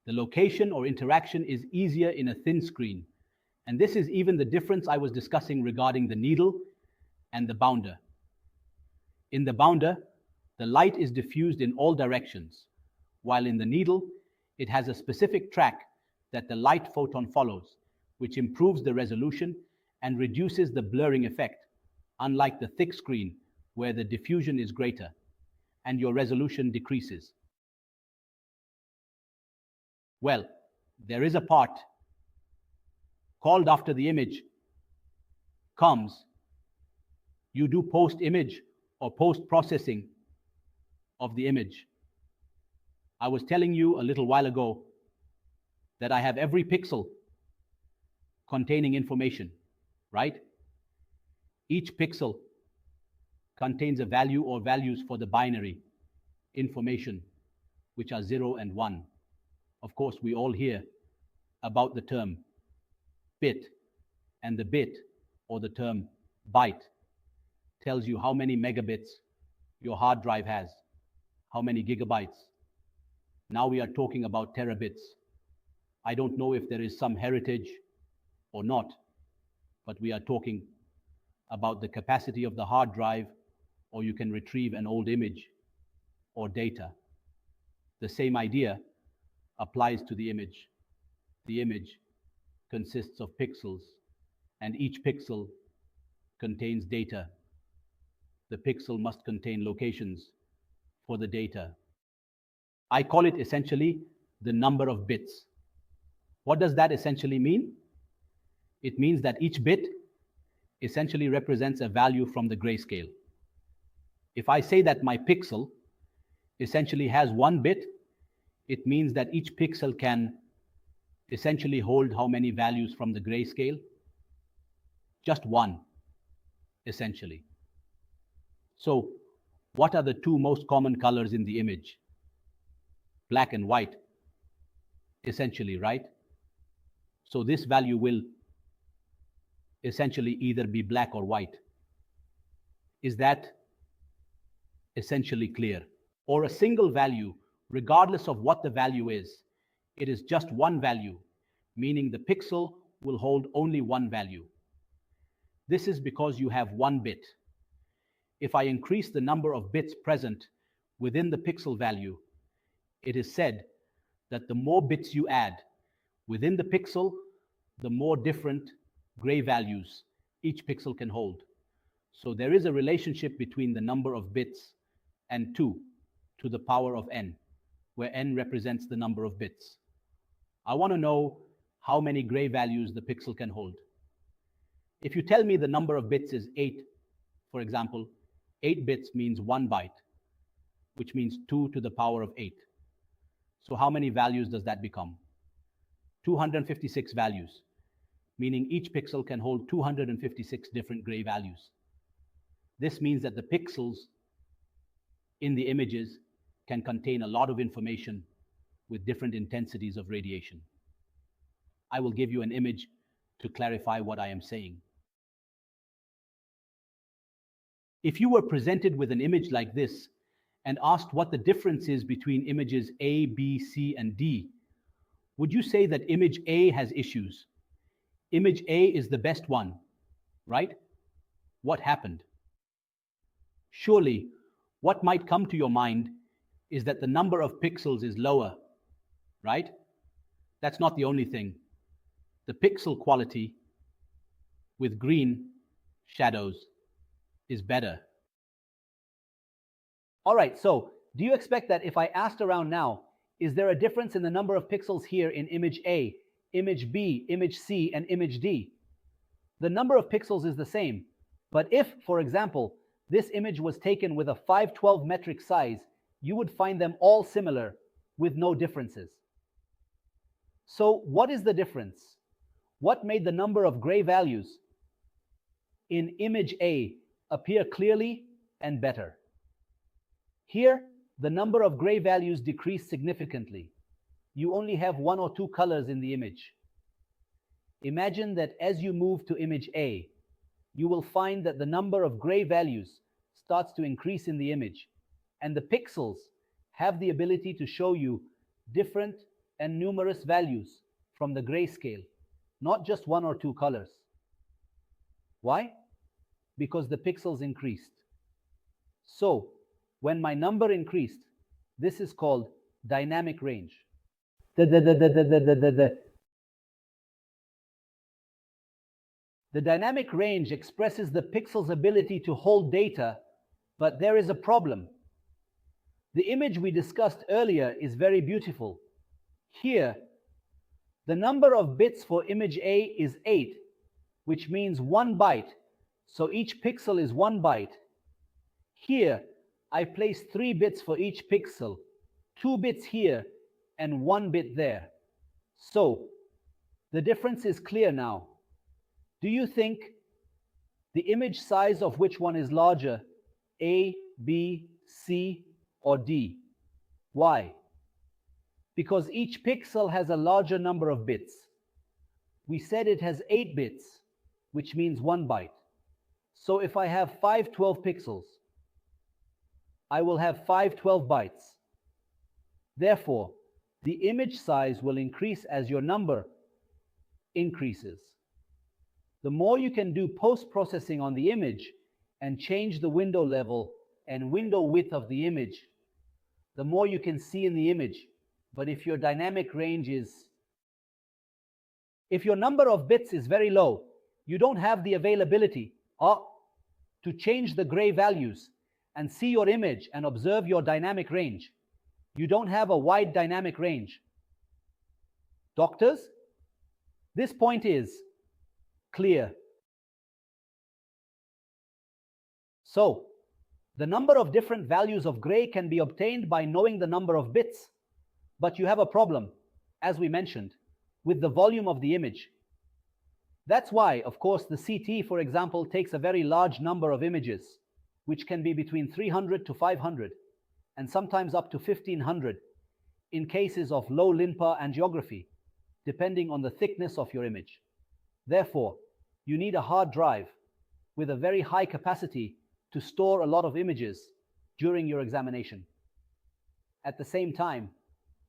The location or interaction is easier in a thin screen, and this is even the difference I was discussing regarding the needle and the bounder. In the bounder, the light is diffused in all directions, while in the needle, it has a specific track that the light photon follows, which improves the resolution and reduces the blurring effect, unlike the thick screen where the diffusion is greater and your resolution decreases. Well, there is a part called after the image comes. You do post-image or post-processing of the image. I was telling you a little while ago that I have every pixel containing information, right? Each pixel contains a value or values for the binary information, which are 0 and 1. Of course, we all hear about the term bit, and the bit or the term byte tells you how many megabits your hard drive has, how many gigabytes. Now we are talking about terabits. I don't know if there is some heritage or not, but we are talking about the capacity of the hard drive, or you can retrieve an old image or data. The same idea applies to the image. The image consists of pixels, and each pixel contains data. The pixel must contain locations for the data. I call it essentially the number of bits. What does that essentially mean? It means that each bit essentially represents a value from the grayscale. If I say that my pixel essentially has 1 bit, it means that each pixel can essentially hold how many values from the grayscale? Just 1, essentially. So, what are the 2 most common colors in the image? Black and white, essentially, right? So this value will essentially either be black or white. Is that essentially clear? Or a single value, regardless of what the value is, it is just one value, meaning the pixel will hold only one value. This is because you have 1 bit. If I increase the number of bits present within the pixel value, it is said that the more bits you add within the pixel, the more different gray values each pixel can hold. So there is a relationship between the number of bits and 2 to the power of n, where n represents the number of bits. I want to know how many gray values the pixel can hold. If you tell me the number of bits is 8, for example, 8 bits means 1 byte, which means 2 to the power of 8. So how many values does that become? 256 values, meaning each pixel can hold 256 different gray values. This means that the pixels in the images can contain a lot of information with different intensities of radiation. I will give you an image to clarify what I am saying. If you were presented with an image like this and asked what the difference is between images A, B, C, and D, would you say that image A has issues? Image A is the best one, right? What happened? Surely, what might come to your mind is that the number of pixels is lower, right? That's not the only thing. The pixel quality with green shadows is better. All right, so do you expect that if I asked around now, is there a difference in the number of pixels here in image A, image B, image C, and image D? The number of pixels is the same, but if, for example, this image was taken with a 512 metric size, you would find them all similar with no differences. So what is the difference? What made the number of gray values in image A appear clearly and better? Here, the number of gray values decreased significantly. You only have 1 or 2 colors in the image. Imagine that as you move to image A, you will find that the number of gray values starts to increase in the image, and the pixels have the ability to show you different and numerous values from the grayscale, not just one or two colors. Why? Because the pixels increased. So, when my number increased, this is called dynamic range. The dynamic range expresses the pixel's ability to hold data, but there is a problem. The image we discussed earlier is very beautiful. Here, the number of bits for image A is 8, which means 1 byte, so each pixel is 1 byte. Here, I place 3 bits for each pixel, 2 bits here and 1 bit there. So, the difference is clear now. Do you think the image size of which one is larger, A, B, C, or D? Why? Because each pixel has a larger number of bits. We said it has 8 bits, which means 1 byte. So if I have 512 pixels, I will have 512 bytes. Therefore, the image size will increase as your number increases. The more you can do post-processing on the image and change the window level and window width of the image, the more you can see in the image. But if your dynamic range if your number of bits is very low, you don't have the availability to change the gray values and see your image and observe your dynamic range. You don't have a wide dynamic range. Doctors, this point is clear. So, the number of different values of gray can be obtained by knowing the number of bits, but you have a problem, as we mentioned, with the volume of the image. That's why, of course, the CT, for example, takes a very large number of images, which can be between 300 to 500, and sometimes up to 1500, in cases of low linpa angiography, depending on the thickness of your image. Therefore, you need a hard drive with a very high capacity to store a lot of images during your examination. At the same time,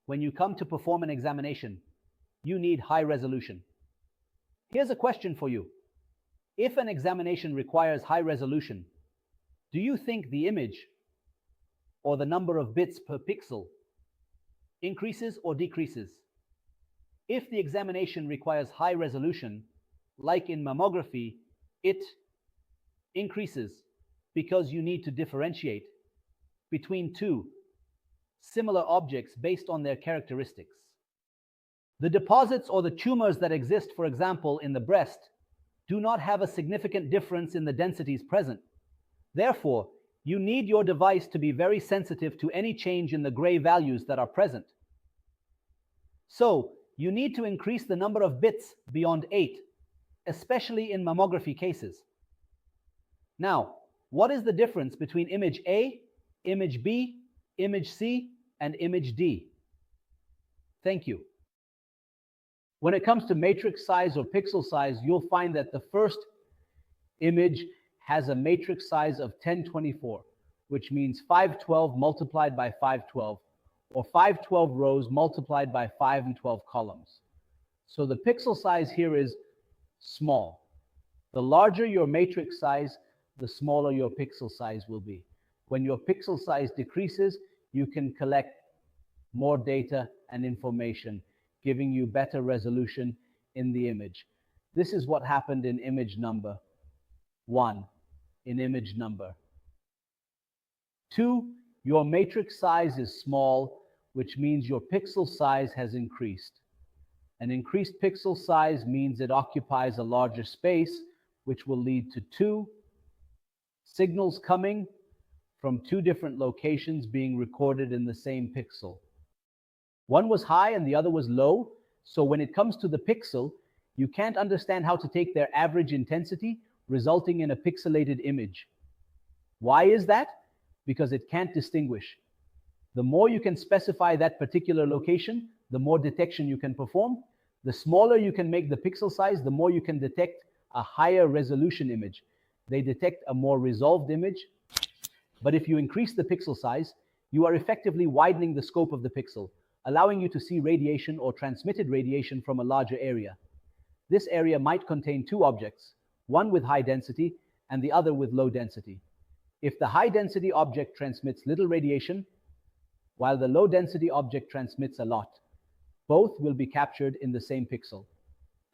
when you come to perform an examination, you need high resolution. Here's a question for you. If an examination requires high resolution, do you think the image or the number of bits per pixel increases or decreases? If the examination requires high resolution, like in mammography, it increases because you need to differentiate between two similar objects based on their characteristics. The deposits or the tumors that exist, for example, in the breast, do not have a significant difference in the densities present. Therefore, you need your device to be very sensitive to any change in the gray values that are present. So, you need to increase the number of bits beyond 8, especially in mammography cases. Now, what is the difference between image A, image B, image C, and image D? Thank you. When it comes to matrix size or pixel size, you'll find that the first image has a matrix size of 1024, which means 512 multiplied by 512, or 512 rows multiplied by 5 and 12 columns. So the pixel size here is small. The larger your matrix size, the smaller your pixel size will be. When your pixel size decreases, you can collect more data and information, giving you better resolution in the image. This is what happened in image number 1, in image number 2. Your matrix size is small, which means your pixel size has increased. An increased pixel size means it occupies a larger space, which will lead to 2 signals coming from 2 different locations being recorded in the same pixel. One was high and the other was low, so when it comes to the pixel, you can't understand how to take their average intensity, resulting in a pixelated image. Why is that? Because it can't distinguish. The more you can specify that particular location, the more detection you can perform. The smaller you can make the pixel size, the more you can detect a higher resolution image. They detect a more resolved image. But if you increase the pixel size, you are effectively widening the scope of the pixel, allowing you to see radiation or transmitted radiation from a larger area. This area might contain two objects, one with high density and the other with low density. If the high density object transmits little radiation, while the low density object transmits a lot, both will be captured in the same pixel.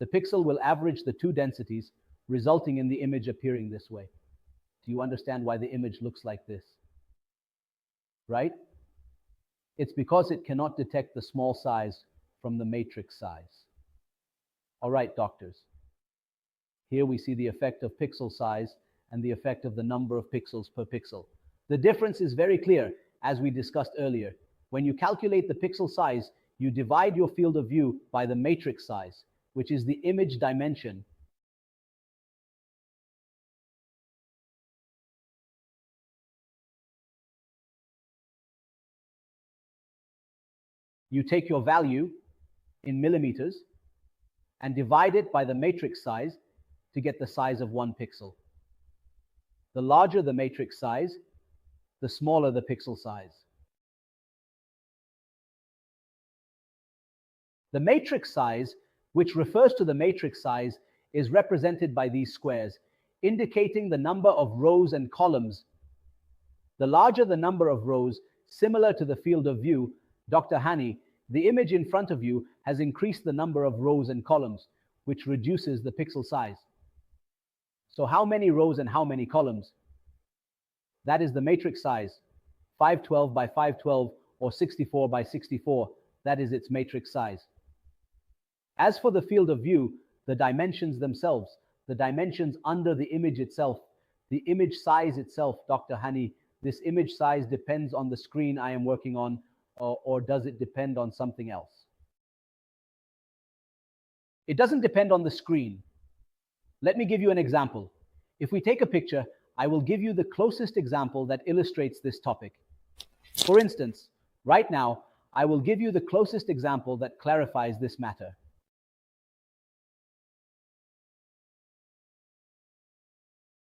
The pixel will average the two densities, resulting in the image appearing this way. Do you understand why the image looks like this? Right? It's because it cannot detect the small size from the matrix size. All right, doctors. Here we see the effect of pixel size and the effect of the number of pixels per pixel. The difference is very clear, as we discussed earlier. When you calculate the pixel size, you divide your field of view by the matrix size, which is the image dimension. You take your value in millimeters and divide it by the matrix size to get the size of 1 pixel. The larger the matrix size, the smaller the pixel size. The matrix size, which refers to the matrix size, is represented by these squares, indicating the number of rows and columns. The larger the number of rows, similar to the field of view, Dr. Hani, the image in front of you has increased the number of rows and columns, which reduces the pixel size. So how many rows and how many columns? That is the matrix size, 512 by 512 or 64 by 64. That is its matrix size. As for the field of view, the dimensions themselves, the dimensions under the image itself, the image size itself, Dr. Hani, this image size depends on the screen I am working on, or does it depend on something else? It doesn't depend on the screen. Let me give you an example. If we take a picture, I will give you the closest example that illustrates this topic. For instance, right now, I will give you the closest example that clarifies this matter.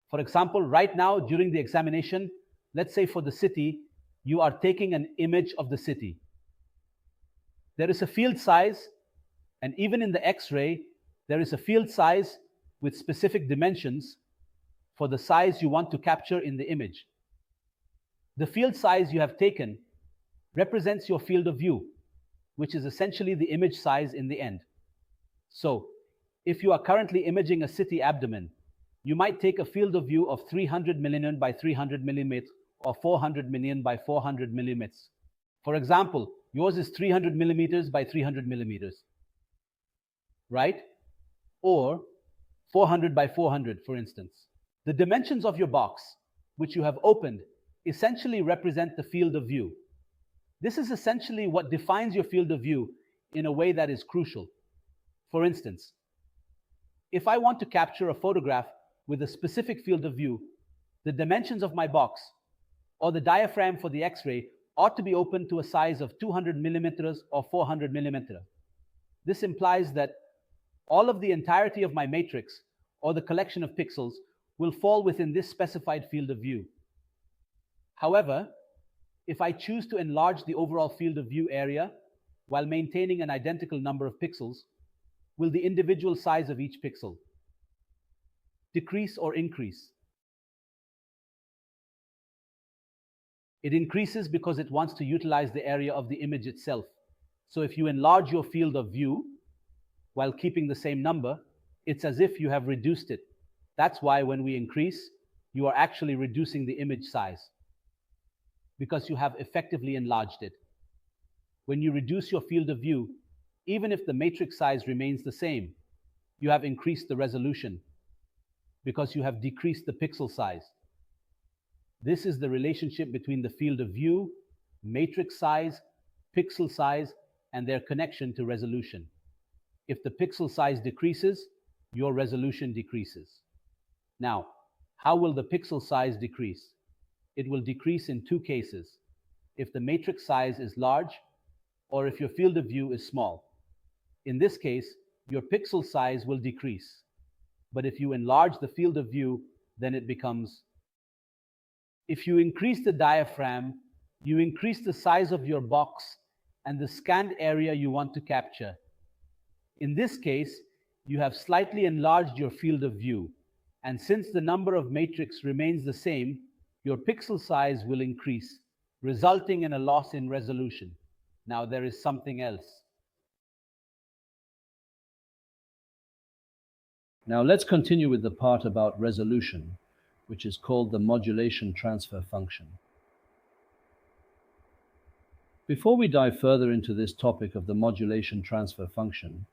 For example, right now during the examination, let's say for the city, you are taking an image of the city. There is a field size, and even in the X-ray, there is a field size with specific dimensions for the size you want to capture in the image. The field size you have taken represents your field of view, which is essentially the image size in the end. So, if you are currently imaging a city abdomen, you might take a field of view of 300 million by 300 millimeters or 400 million by 400 millimeters. For example, yours is 300 millimeters by 300 millimeters, right? Or 400 by 400, for instance. The dimensions of your box, which you have opened, essentially represent the field of view. This is essentially what defines your field of view in a way that is crucial. For instance, if I want to capture a photograph with a specific field of view, the dimensions of my box or the diaphragm for the X-ray ought to be opened to a size of 200 millimeters or 400 millimeters. This implies that all of the entirety of my matrix or the collection of pixels will fall within this specified field of view. However, if I choose to enlarge the overall field of view area while maintaining an identical number of pixels, will the individual size of each pixel decrease or increase? It increases because it wants to utilize the area of the image itself. So if you enlarge your field of view while keeping the same number, it's as if you have reduced it. That's why when we increase, you are actually reducing the image size because you have effectively enlarged it. When you reduce your field of view, even if the matrix size remains the same, you have increased the resolution because you have decreased the pixel size. This is the relationship between the field of view, matrix size, pixel size, and their connection to resolution. If the pixel size decreases, your resolution decreases. Now, how will the pixel size decrease? It will decrease in two cases: if the matrix size is large or if your field of view is small. In this case, your pixel size will decrease. But if you enlarge the field of view, then it becomes. If you increase the diaphragm, you increase the size of your box and the scanned area you want to capture. In this case, you have slightly enlarged your field of view, and since the number of matrix remains the same, your pixel size will increase, resulting in a loss in resolution. Now there is something else. Now let's continue with the part about resolution, which is called the modulation transfer function. Before we dive further into this topic of the modulation transfer function,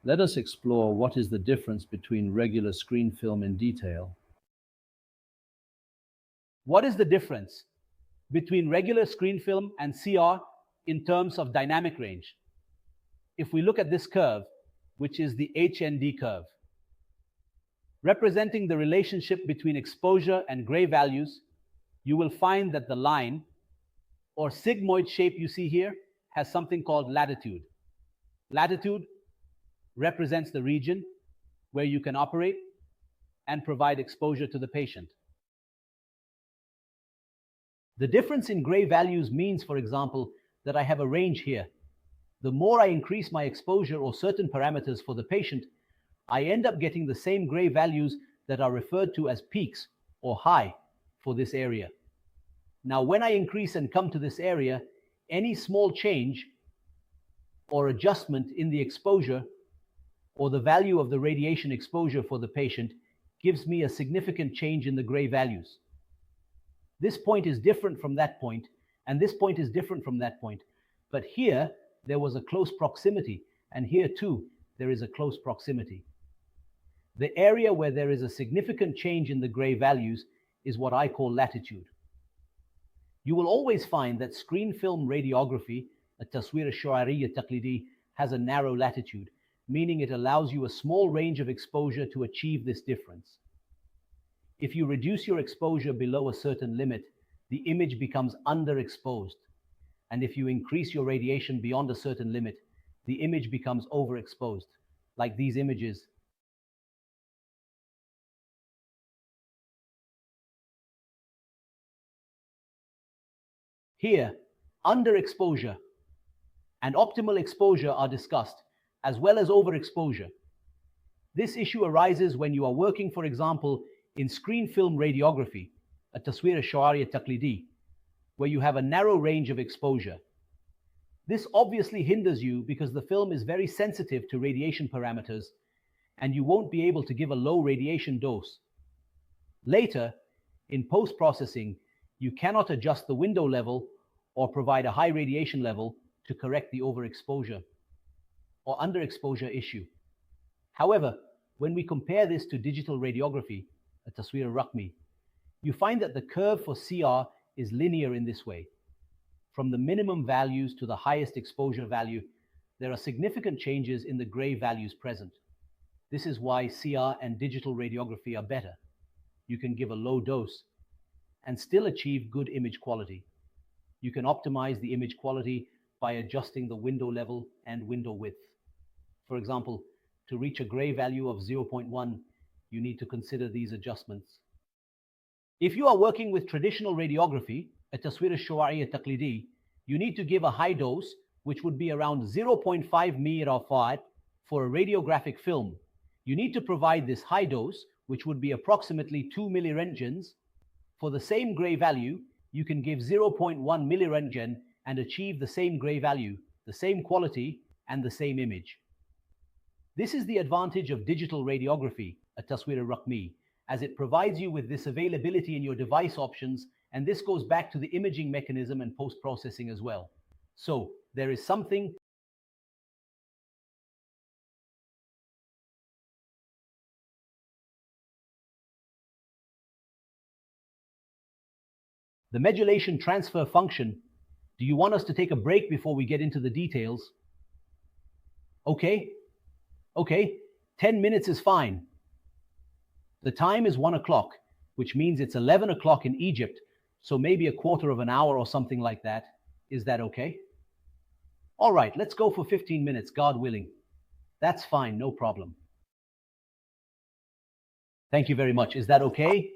let us explore what is the difference between regular screen film in detail. What is the difference between regular screen film and CR in terms of dynamic range? If we look at this curve, which is the HND curve, representing the relationship between exposure and gray values, you will find that the line or sigmoid shape you see here has something called latitude. Latitude represents the region where you can operate and provide exposure to the patient. The difference in gray values means, for example, that I have a range here. The more I increase my exposure or certain parameters for the patient, I end up getting the same gray values that are referred to as peaks or high for this area. Now, when I increase and come to this area, any small change or adjustment in the exposure or the value of the radiation exposure for the patient gives me a significant change in the gray values. This point is different from that point, and this point is different from that point. But here, there was a close proximity, and here too, there is a close proximity. The area where there is a significant change in the gray values is what I call latitude. You will always find that screen film radiography, التصوير الشعاعي التقليدي, has a narrow latitude, meaning it allows you a small range of exposure to achieve this difference. If you reduce your exposure below a certain limit, the image becomes underexposed. And if you increase your radiation beyond a certain limit, the image becomes overexposed, like these images. Here, underexposure and optimal exposure are discussed, as well as overexposure. This issue arises when you are working, for example, in screen film radiography, التصوير الشعاعي التقليدي, where you have a narrow range of exposure. This obviously hinders you because the film is very sensitive to radiation parameters, and you won't be able to give a low radiation dose. Later, in post-processing, you cannot adjust the window level or provide a high radiation level to correct the overexposure or underexposure issue. However, when we compare this to digital radiography, التصوير الرقمي, you find that the curve for CR is linear in this way. From the minimum values to the highest exposure value, there are significant changes in the gray values present. This is why CR and digital radiography are better. You can give a low dose and still achieve good image quality. You can optimize the image quality by adjusting the window level and window width. For example, to reach a gray value of 0.1, you need to consider these adjustments. If you are working with traditional radiography, التصوير الشعاعي التقليدي, you need to give a high dose, which would be around 0.5 mRFR for a radiographic film. You need to provide this high dose, which would be approximately 2 milliroentgens. For the same gray value, you can give 0.1 milliroentgen and achieve the same gray value, the same quality, and the same image. This is the advantage of digital radiography, التصوير الرقمي, as it provides you with this availability in your device options, and this goes back to the imaging mechanism and post-processing as well. So there is something the modulation transfer function. Do you want us to take a break before we get into the details? Okay, 10 minutes is fine. The time is 1 o'clock, which means it's 11 o'clock in Egypt, so maybe a quarter of an hour or something like that. Is that okay? All right, let's go for 15 minutes, God willing. That's fine, no problem. Thank you very much. Is that okay?